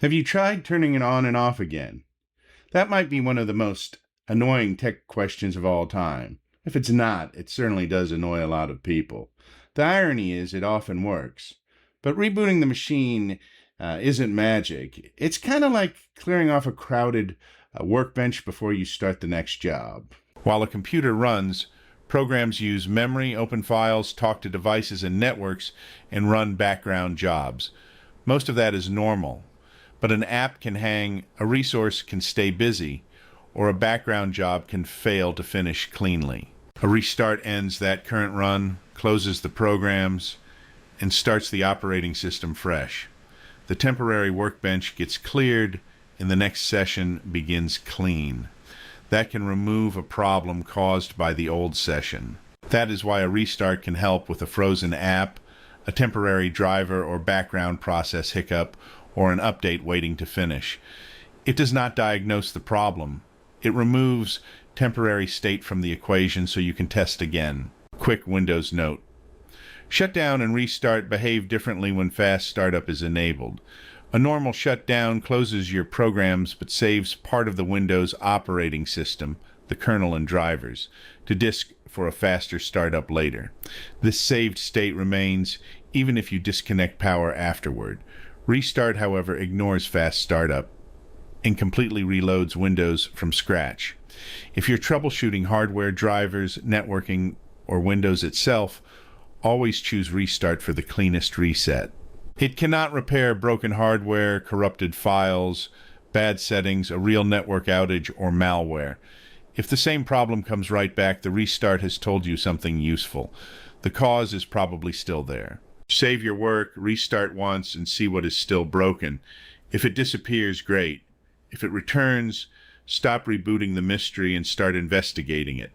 Have you tried turning it on and off again? That might be one of the most annoying tech questions of all time. If it's not, it certainly does annoy a lot of people. The irony is it often works. But rebooting the machine isn't magic. It's kind of like clearing off a crowded workbench before you start the next job. While a computer runs, programs use memory, open files, talk to devices and networks, and run background jobs. Most of that is normal. But an app can hang, a resource can stay busy, or a background job can fail to finish cleanly. A restart ends that current run, closes the programs, and starts the operating system fresh. The temporary workbench gets cleared, and the next session begins clean. That can remove a problem caused by the old session. That is why a restart can help with a frozen app, a temporary driver or background process hiccup, or an update waiting to finish. It does not diagnose the problem. It removes temporary state from the equation so you can test again. Quick Windows note. Shutdown and restart behave differently when fast startup is enabled. A normal shutdown closes your programs but saves part of the Windows operating system, the kernel and drivers, to disk for a faster startup later. This saved state remains even if you disconnect power afterward. Restart, however, ignores fast startup and completely reloads Windows from scratch. If you're troubleshooting hardware, drivers, networking, or Windows itself, always choose Restart for the cleanest reset. It cannot repair broken hardware, corrupted files, bad settings, a real network outage, or malware. If the same problem comes right back, the restart has told you something useful. The cause is probably still there. Save your work, restart once, and see what is still broken. If it disappears, great. If it returns, stop rebooting the mystery and start investigating it.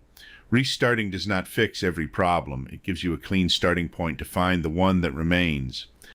Restarting does not fix every problem. It gives you a clean starting point to find the one that remains.